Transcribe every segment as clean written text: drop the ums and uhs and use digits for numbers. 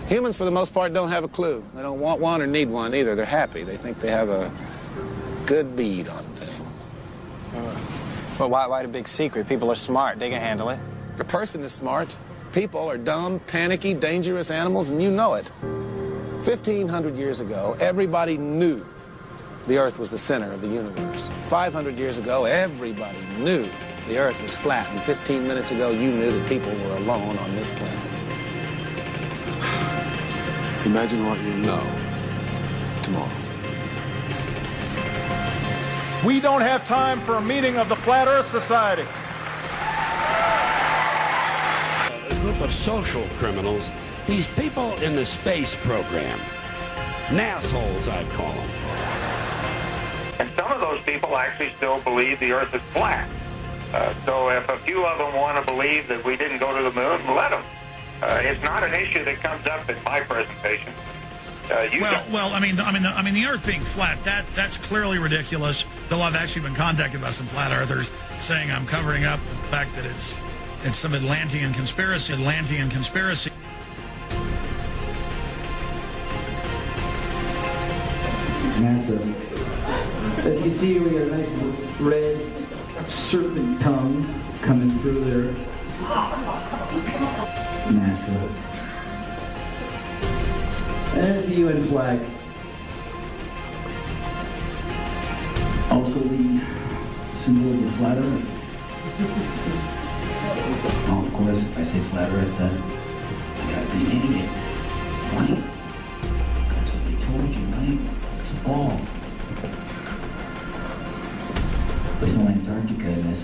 Humans, for the most part, don't have a clue. They don't want one or need one either. They're happy. They think they have a good bead on things. Well, why the big secret? People are smart. They can handle it. The person is smart. People are dumb, panicky, dangerous animals, and you know it. 1,500 years ago, everybody knew the Earth was the center of the universe. 500 years ago, everybody knew the Earth was flat. And 15 minutes ago, you knew that people were alone on this planet. Imagine what you know tomorrow. We don't have time for a meeting of the Flat Earth Society. A group of social criminals, these people in the space program. Nassholes, I'd call them. And some of those people actually still believe the Earth is flat. So if a few of them want to believe that we didn't go to the moon, let them. It's not an issue that comes up in my presentation. I mean, the Earth being flat, that's clearly ridiculous. Though I've actually been contacted by some flat earthers saying I'm covering up the fact that it's some Atlantean conspiracy. NASA. As you can see, we got a nice red serpent tongue coming through there. NASA. And there's the UN flag. Also the symbol of the flat Earth. Oh, of course, if I say flat Earth, then I gotta be an idiot. Right? That's what they told you, right? It's a ball. There's no Antarctica in this.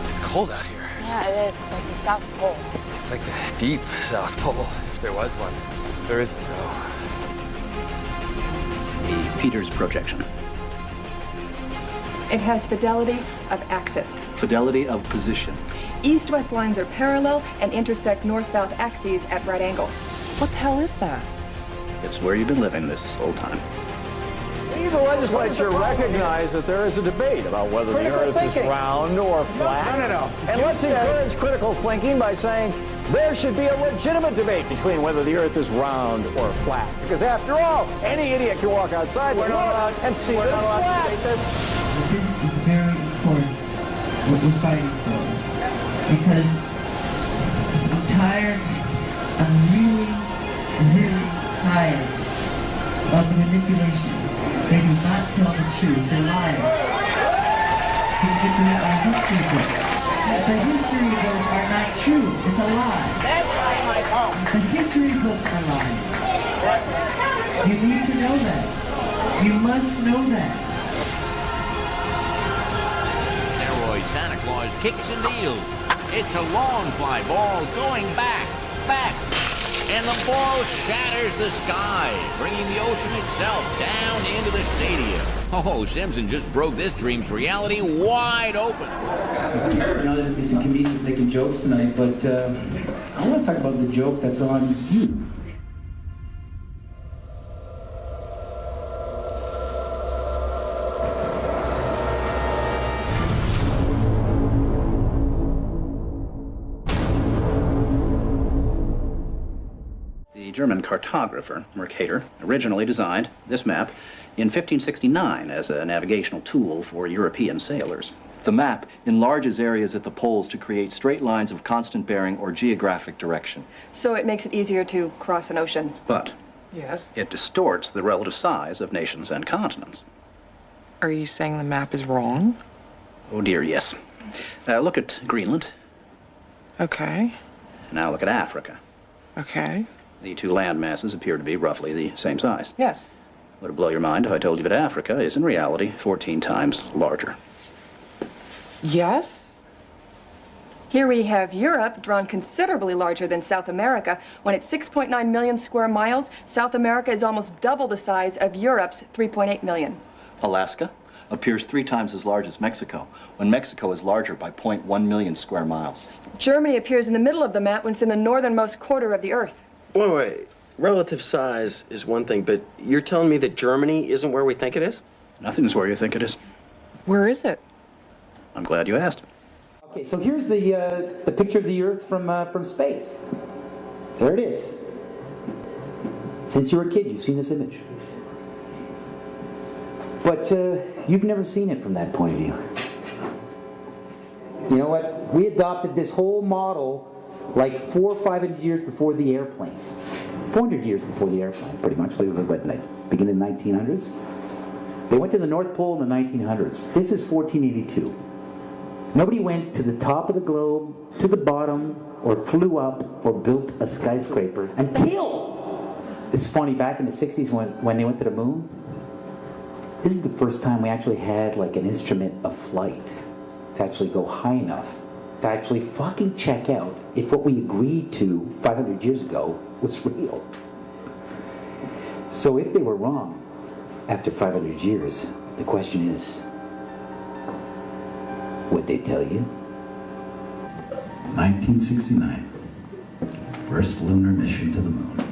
It's cold out here. Yeah, it is. It's like the South Pole. It's like the deep South Pole, if there was one. There isn't, though. The Peters projection. It has fidelity of axis. Fidelity of position. East-west lines are parallel and intersect north-south axes at right angles. What the hell is that? It's where you've been living this whole time. The legislature recognized that there is a debate about whether the Earth is round or flat. No. And let's encourage critical thinking by saying there should be a legitimate debate between whether the Earth is round or flat. Because after all, any idiot can walk outside and see that it's flat. This is very important, what we're fighting for. Because I'm tired, I'm really tired of the manipulation. They do not tell the truth. They're liars. You get to read our history books. The history books are not true. It's a lie. That's right, Michael. The history books are lying. You need to know that. You must know that. Steroid Santa Claus kicks and deals. It's a long fly ball going back. And the ball shatters the sky, bringing the ocean itself down into the stadium. Oh, Simpson just broke this dream's reality wide open. You know, there's some comedians making jokes tonight, but I want to talk about the joke that's on you. The German cartographer, Mercator, originally designed this map in 1569 as a navigational tool for European sailors. The map enlarges areas at the poles to create straight lines of constant bearing or geographic direction. So it makes it easier to cross an ocean. But yes, it distorts the relative size of nations and continents. Are you saying the map is wrong? Oh dear, yes. Look at Greenland. Okay. Now look at Africa. Okay. The two land masses appear to be roughly the same size. Yes. Would it blow your mind if I told you that Africa is in reality 14 times larger? Yes. Here we have Europe, drawn considerably larger than South America. When it's 6.9 million square miles, South America is almost double the size of Europe's 3.8 million. Alaska appears 3 times as large as Mexico, when Mexico is larger by 0.1 million square miles. Germany appears in the middle of the map when it's in the northernmost quarter of the Earth. Wait. Relative size is one thing, but you're telling me that Germany isn't where we think it is? Nothing's where you think it is. Where is it? I'm glad you asked. Okay, so here's the picture of the Earth from space. There it is. Since you were a kid, you've seen this image. But you've never seen it from that point of view. You know what? We adopted this whole model like 400 or 500 years before the airplane. 400 years before the airplane, pretty much. It was like, what, beginning of the 1900s? They went to the North Pole in the 1900s. This is 1482. Nobody went to the top of the globe, to the bottom, or flew up, or built a skyscraper until, it's funny, back in the 60s when they went to the moon, this is the first time we actually had like an instrument of flight to actually go high enough to actually fucking check out if what we agreed to 500 years ago was real. So if they were wrong after 500 years, the question is, what'd they tell you? 1969. First lunar mission to the moon.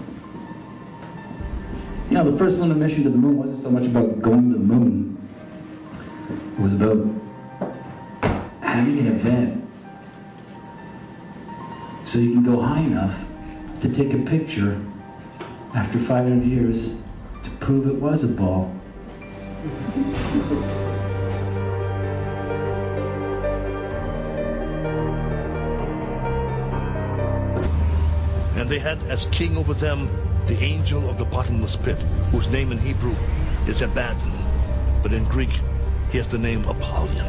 You know, the first lunar mission to the moon wasn't so much about going to the moon. It was about having an event so you can go high enough to take a picture after 500 years to prove it was a ball. And they had as king over them the angel of the bottomless pit, whose name in Hebrew is Abaddon, but in Greek he has the name Apollyon.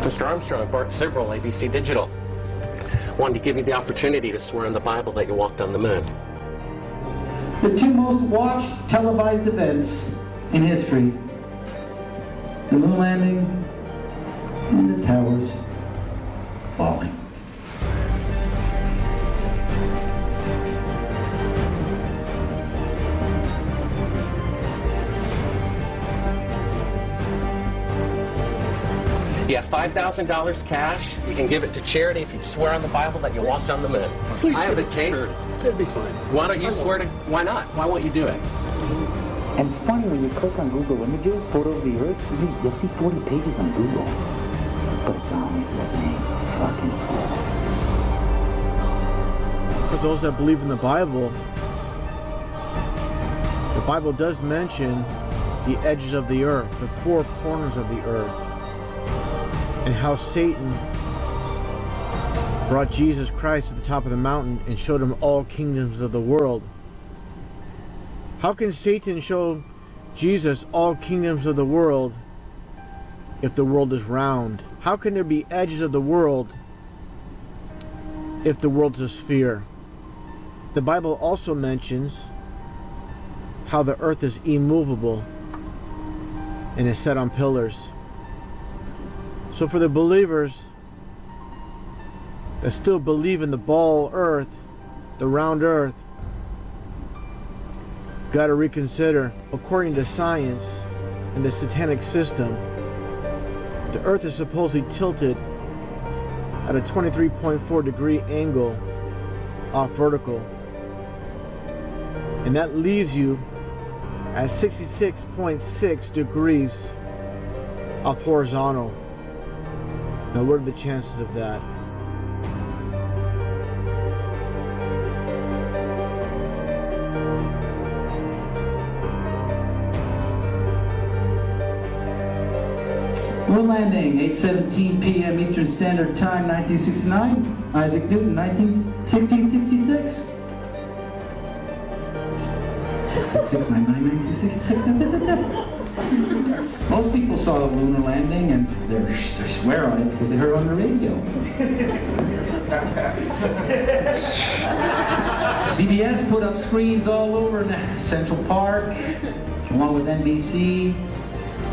Mr. Armstrong bought several ABC Digital. Wanted to give you the opportunity to swear in the Bible that you walked on the moon. The two most watched televised events in history: the moon landing and the towers falling. You have $5,000 cash. You can give it to charity if you swear on the Bible that you walked on the moon. Please I have the tape. That'd be fine. Why don't you swear to? Why not? Why won't you do it? And it's funny, when you click on Google Images, photo of the Earth, you'll see 40 pages on Google. But it's always the same fucking photo. For those that believe in the Bible does mention the edges of the earth, the four corners of the earth, and how Satan brought Jesus Christ to the top of the mountain and showed him all kingdoms of the world. How can Satan show Jesus all kingdoms of the world if the world is round? How can there be edges of the world if the world's a sphere? The Bible also mentions how the earth is immovable and is set on pillars. So for the believers that still believe in the ball earth, the round earth, got to reconsider. According to science and the satanic system, the earth is supposedly tilted at a 23.4 degree angle off vertical, and that leaves you at 66.6 degrees off horizontal. Now, what are the chances of that? Moon landing, 8:17 p.m. Eastern Standard Time, 1969. Isaac Newton, 1666. 666 Most people saw the lunar landing and they swear on it because they heard it on the radio. CBS put up screens all over in Central Park, along with NBC,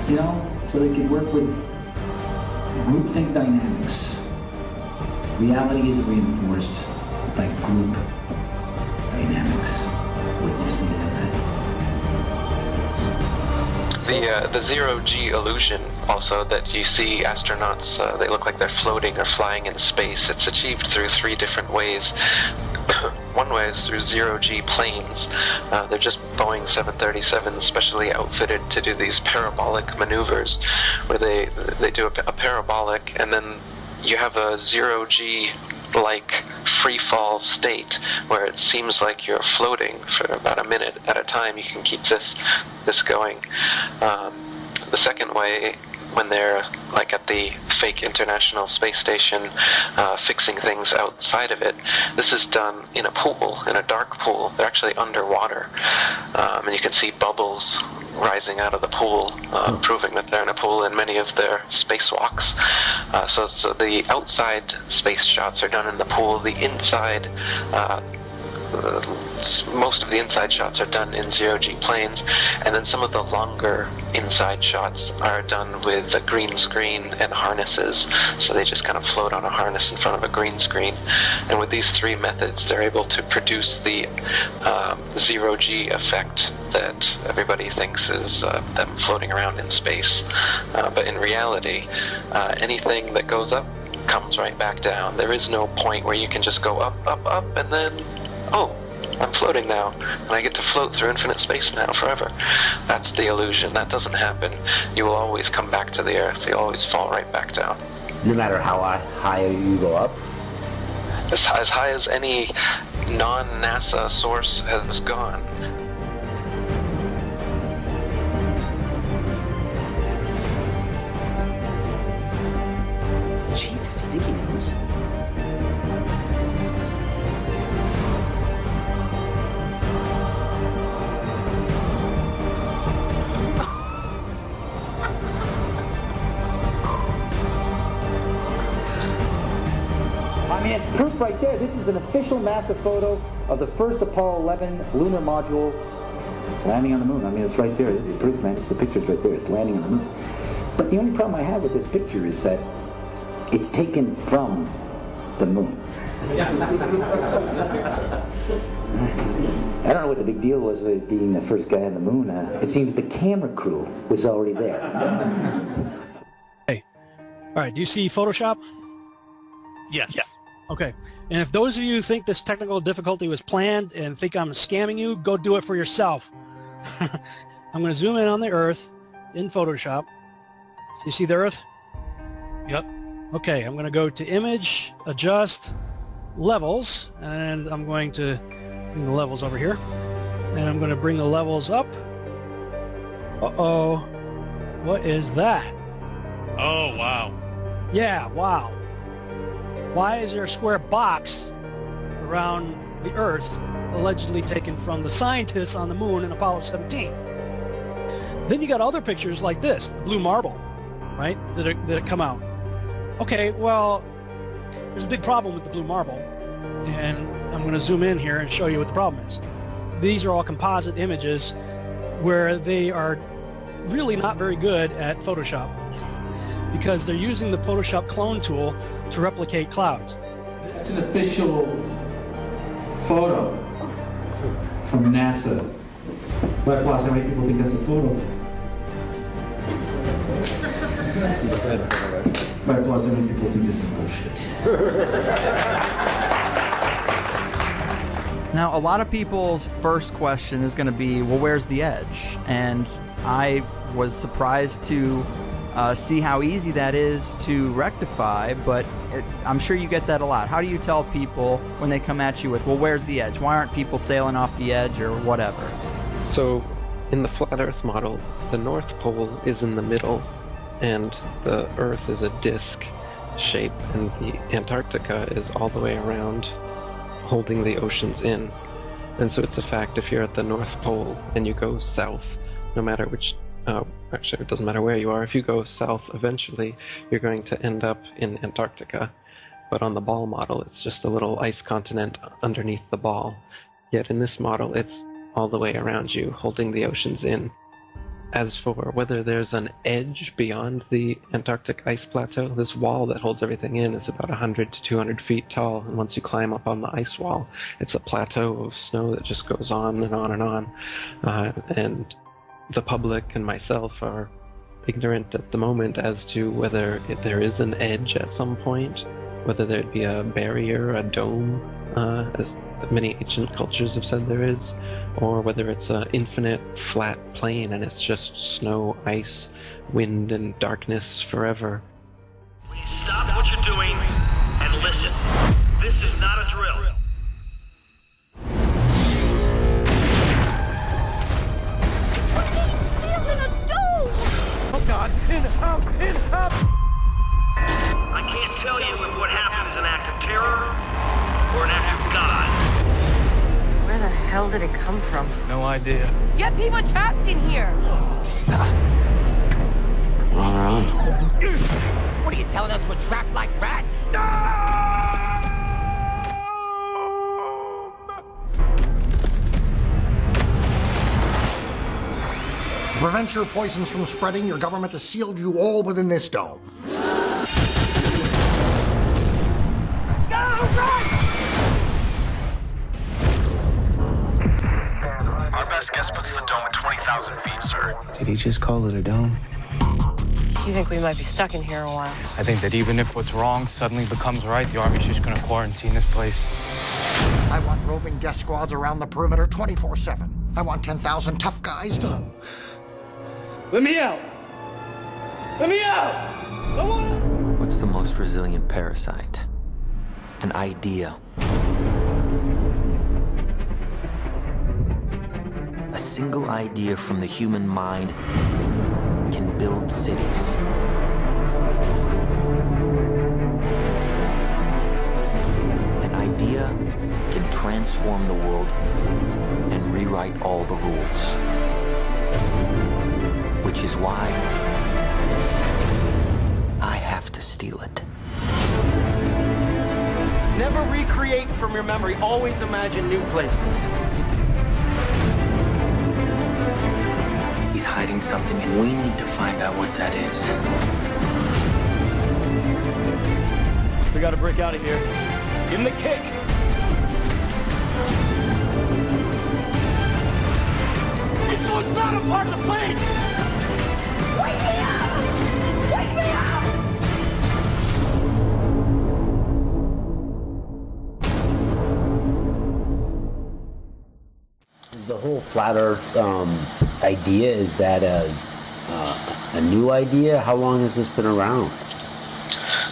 you know, so they could work with groupthink dynamics. Reality is reinforced by group dynamics. What you see in The zero-G illusion, also, that you see astronauts, they look like they're floating or flying in space. It's achieved through 3 different ways. one way is through zero-G planes. They're just Boeing 737s specially outfitted to do these parabolic maneuvers, where they do a parabolic, and then you have a zero-G like free fall state where it seems like you're floating for about a minute at a time. You can keep this going. The second way, when they're like at the fake International Space Station fixing things outside of it, this is done in a pool, in a dark pool. They're actually underwater, and you can see bubbles rising out of the pool, proving that they're in a pool in many of their spacewalks. So the outside space shots are done in the pool. The inside, most of the inside shots are done in zero-G planes, and then some of the longer inside shots are done with a green screen and harnesses, so they just kind of float on a harness in front of a green screen. And with these three methods, they're able to produce the zero-G effect that everybody thinks is them floating around in space. But in reality, anything that goes up comes right back down. There is no point where you can just go up, up, up, and then, oh, I'm floating now, and I get to float through infinite space now forever. That's the illusion. That doesn't happen. You will always come back to the Earth. You'll always fall right back down. No matter how high you go up? As high as any non-NASA source has gone. Jesus, you think he knows? I mean, it's proof right there. This is an official NASA photo of the first Apollo 11 lunar module landing on the moon. I mean, it's right there. This is proof, man. It's the picture's right there. It's landing on the moon. But the only problem I have with this picture is that it's taken from the moon. I don't know what the big deal was with being the first guy on the moon. It seems the camera crew was already there. Hey, all right, do you see Photoshop? Yes. Yeah. Okay, and if those of you who think this technical difficulty was planned and think I'm scamming you, go do it for yourself. I'm going to zoom in on the Earth in Photoshop. You see the Earth? Yep. Okay, I'm going to go to Image, Adjust, Levels, and I'm going to bring the levels over here. And I'm going to bring the levels up. Uh-oh. What is that? Oh, wow. Yeah, wow. Why is there a square box around the Earth allegedly taken from the scientists on the moon in Apollo 17? Then you got other pictures like this, the blue marble, right, that come out. Okay, well, there's a big problem with the blue marble, and I'm going to zoom in here and show you what the problem is. These are all composite images where they are really not very good at Photoshop because they're using the Photoshop clone tool to replicate clouds. That's an official photo from NASA. But plus, how many people think that's a photo? But plus, how many people think this is bullshit? Now, a lot of people's first question is going to be, well, where's the edge? And I was surprised to see how easy that is to rectify, but I'm sure you get that a lot. How do you tell people when they come at you with, well, where's the edge? Why aren't people sailing off the edge or whatever? So, in the flat Earth model, the North Pole is in the middle, and the Earth is a disk shape, and the Antarctica is all the way around, holding the oceans in. And so it's a fact, if you're at the North Pole and you go south, no matter which actually, it doesn't matter where you are. If you go south, eventually, you're going to end up in Antarctica. But on the ball model, it's just a little ice continent underneath the ball. Yet in this model, it's all the way around you, holding the oceans in. As for whether there's an edge beyond the Antarctic ice plateau, this wall that holds everything in is about 100 to 200 feet tall, and once you climb up on the ice wall, it's a plateau of snow that just goes on and on and on. And the public and myself are ignorant at the moment as to whether there is an edge at some point, whether there'd be a barrier, a dome, that many ancient cultures have said there is, or whether it's an infinite flat plane and it's just snow, ice, wind, and darkness forever. Stop what you're doing and listen. This is not a drill. Oh God, in, out! I can't tell you if what happened is an act of terror or an act of God. Where the hell did it come from? No idea. You have people trapped in here! We're on our own. What are you telling us we're trapped like rats? To prevent your poisons from spreading, your government has sealed you all within this dome. Our best guess puts the dome at 20,000 feet, sir. Did he just call it a dome? You think we might be stuck in here a while? I think that even if what's wrong suddenly becomes right, the Army's just gonna quarantine this place. I want roving death squads around the perimeter 24/7. I want 10,000 tough guys. Let me out! Let me out! I want... What's the most resilient parasite? An idea. A single idea from the human mind can build cities. An idea can transform the world and rewrite all the rules. Which is why I have to steal it. Never recreate from your memory. Always imagine new places. He's hiding something, and we need to find out what that is. We gotta break out of here. Give him the kick! This was not a part of the plan! Wake me up! Wake me up! Is the whole flat Earth idea, is that a new idea? How long has this been around?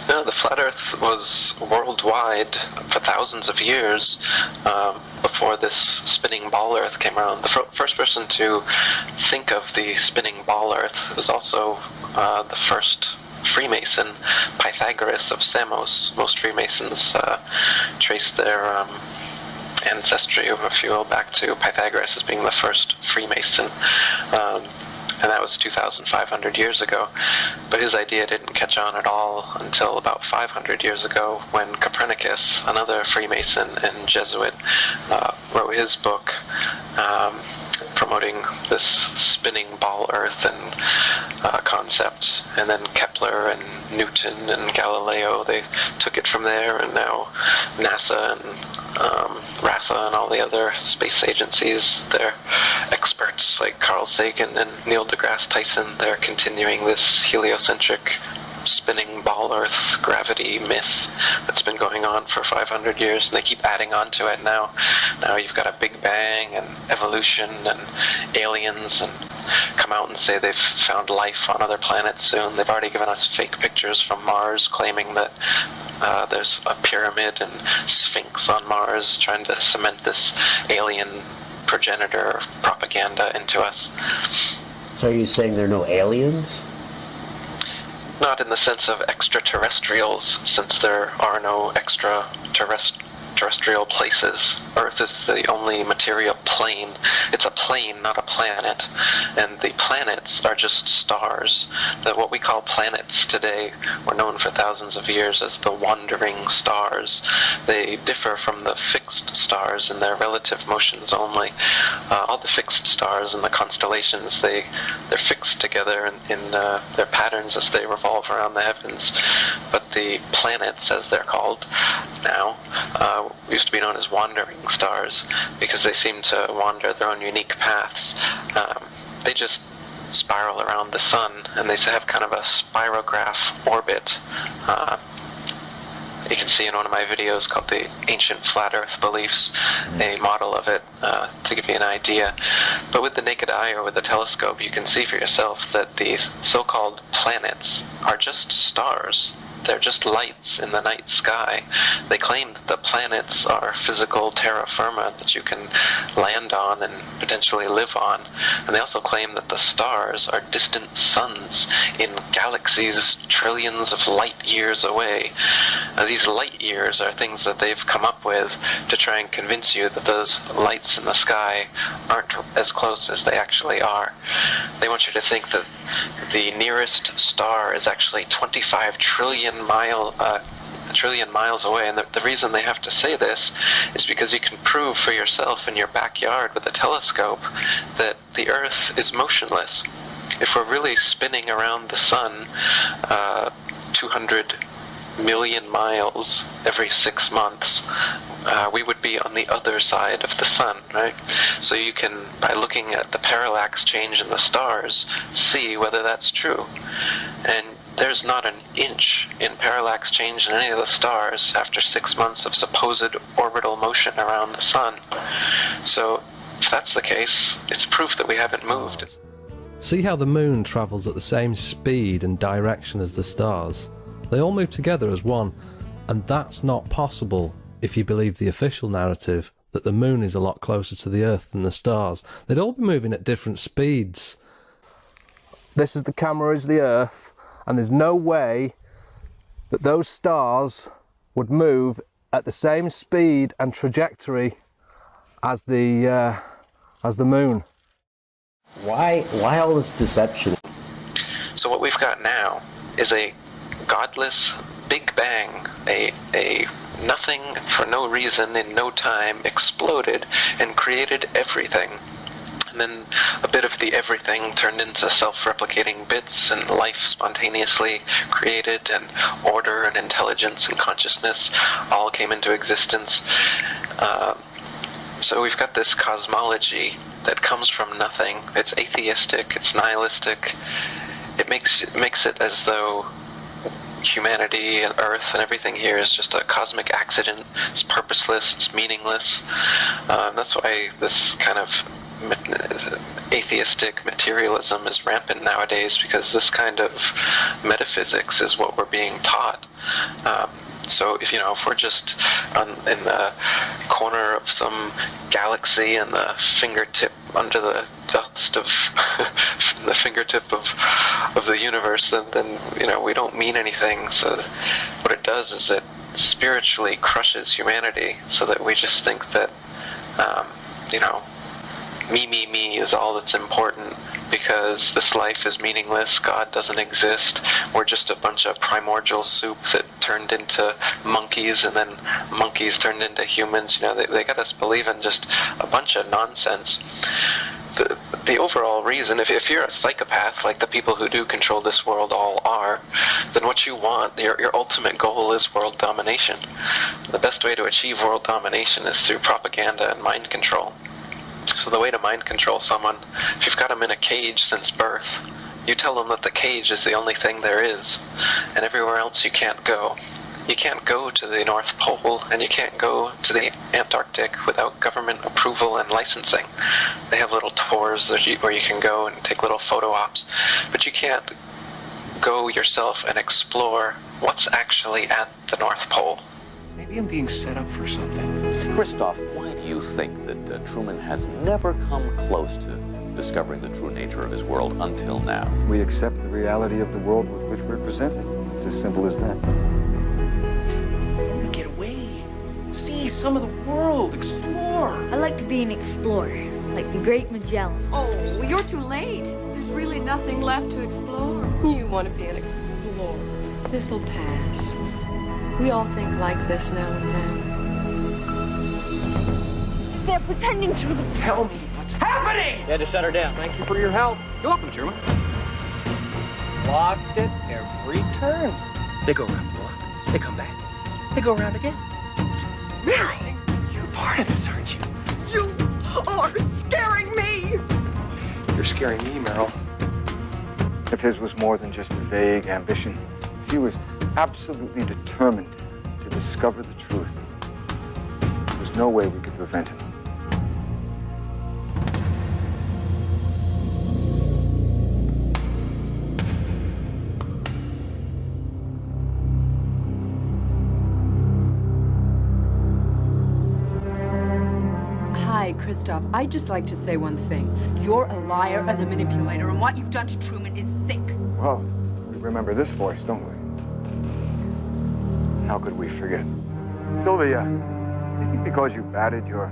No, the flat Earth was worldwide for thousands of years before this spinning ball Earth came around. The first person to think of the spinning ball Earth was also the first Freemason, Pythagoras of Samos. Most Freemasons trace their ancestry, if you will, back to Pythagoras as being the first Freemason. And that was 2,500 years ago. But his idea didn't catch on at all until about 500 years ago when Copernicus, another Freemason and Jesuit, wrote his book promoting this spinning ball Earth and concept. And then Kepler and Newton and Galileo, they took it from there, and now NASA and NASA and all the other space agencies, they're experts like Carl Sagan and Neil deGrasse Tyson. They're continuing this heliocentric spinning ball Earth gravity myth that's been going on for 500 years, and they keep adding on to it now. Now you've got a Big Bang and evolution and aliens, and come out and say they've found life on other planets soon. They've already given us fake pictures from Mars claiming that there's a pyramid and Sphinx on Mars, trying to cement this alien progenitor propaganda into us. So are you saying there are no aliens? Not in the sense of extraterrestrials, since there are no extraterrestrial places. Earth is the only material plane. It's a plane, not a planet. And the planets are just stars. That what we call planets today were known for thousands of years as the wandering stars. They differ from the fixed stars in their relative motions only. All the fixed stars in the constellations, they're fixed together in their patterns as they revolve around the heavens. But the planets, as they're called now, used to be known as wandering stars because they seem to wander their own unique paths. They just spiral around the sun, and they have kind of a spirograph orbit. you can see in one of my videos called the Ancient Flat Earth Beliefs, a model of it to give you an idea. But with the naked eye or with a telescope, you can see for yourself that these so-called planets are just stars. They're just lights in the night sky. They claim that the planets are physical terra firma that you can land on and potentially live on. And they also claim that the stars are distant suns in galaxies trillions of light years away. Now, these light years are things that they've come up with to try and convince you that those lights in the sky aren't as close as they actually are. They want you to think that the nearest star is actually 25 trillion miles away, and the reason they have to say this is because you can prove for yourself in your backyard with a telescope that the Earth is motionless. If we're really spinning around the sun 200 million miles every 6 months, we would be on the other side of the sun, right? So you can, by looking at the parallax change in the stars, see whether that's true. And there's not an inch in parallax change in any of the stars after 6 months of supposed orbital motion around the sun. So if that's the case, it's proof that we haven't moved. See how the moon travels at the same speed and direction as the stars? They all move together as one, and that's not possible if you believe the official narrative that the moon is a lot closer to the Earth than the stars. They'd all be moving at different speeds. This is the camera, is the Earth, and there's no way that those stars would move at the same speed and trajectory as the moon. Why all this deception? So what we've got now is a godless Big Bang, a nothing for no reason in no time exploded and created everything. And then a bit of the everything turned into self-replicating bits, and life spontaneously created, and order and intelligence and consciousness all came into existence. So we've got this cosmology that comes from nothing. It's atheistic, it's nihilistic. It makes it as though humanity and Earth and everything here is just a cosmic accident. It's purposeless, it's meaningless. That's why this kind of atheistic materialism is rampant nowadays, because this kind of metaphysics is what we're being taught. So if we're just in the corner of some galaxy and the fingertip under the dust of the fingertip of the universe, then we don't mean anything. So what it does is it spiritually crushes humanity, so that we just think that me is all that's important, because this life is meaningless, God doesn't exist, we're just a bunch of primordial soup that turned into monkeys, and then monkeys turned into humans. They got us believing just a bunch of nonsense. The overall reason, if you're a psychopath like the people who do control this world all are, then what you want, your ultimate goal is world domination. The best way to achieve world domination is through propaganda and mind control. So the way to mind control someone, if you've got them in a cage since birth, you tell them that the cage is the only thing there is, and everywhere else you can't go. You can't go to the North Pole, and you can't go to the Antarctic without government approval and licensing. They have little tours where you can go and take little photo ops, but you can't go yourself and explore what's actually at the North Pole. Maybe I'm being set up for something. Christoph, why do you think that Truman has never come close to discovering the true nature of his world until now? We accept the reality of the world with which we're presented. It's as simple as that. Get away. See some of the world. Explore. I like to be an explorer, like the great Magellan. Oh, you're too late. There's really nothing left to explore. You want to be an explorer. This'll pass. We all think like this now and then. They're pretending to. Tell me what's happening! You had to shut her down. Thank you for your help. You're welcome, Truman. Blocked it every turn. They go around the block. They come back. They go around again. Meryl, you're part of this, aren't you? You are scaring me! You're scaring me, Meryl. If his was more than just a vague ambition, he was absolutely determined to discover the truth, there's no way we could prevent him. Hi, Christoph. I'd just like to say one thing. You're a liar and a manipulator, and what you've done to Truman is sick. Well, we remember this voice, don't we? How could we forget? Sylvia, you think because you batted your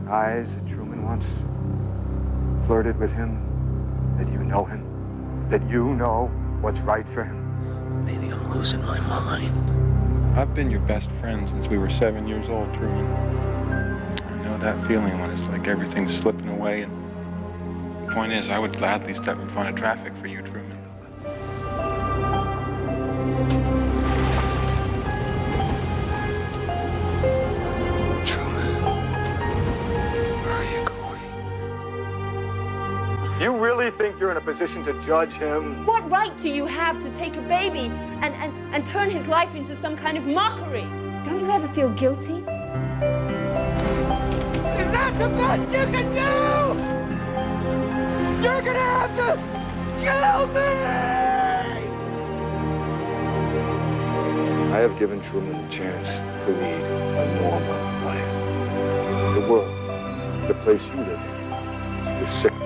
eyes at Truman once, flirted with him, that you know him? That you know what's right for him? Maybe I'm losing my mind. I've been your best friend since we were 7 years old, Truman. I know that feeling when it's like everything's slipping away. And the point is, I would gladly step in front of traffic for you, Truman. You really think you're in a position to judge him? What right do you have to take a baby and turn his life into some kind of mockery? Don't you ever feel guilty? Is that the best you can do? You're gonna have to kill me! I have given Truman the chance to lead a normal life. The world, the place you live in, is the sick place.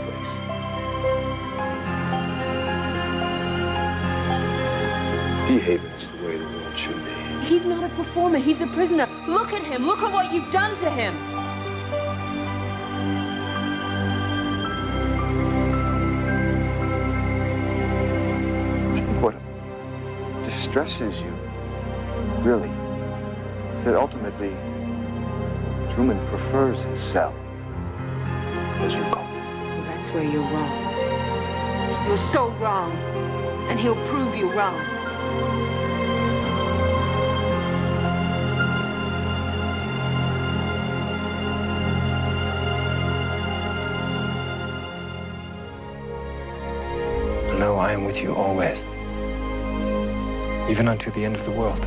Behaving is the way the world should be. He's not a performer. He's a prisoner. Look at him. Look at what you've done to him. I think what distresses you, really, is that ultimately Truman prefers his cell as your goal. Well, that's where you're wrong. You're so wrong. And he'll prove you wrong. No, I am with you always, even unto the end of the world.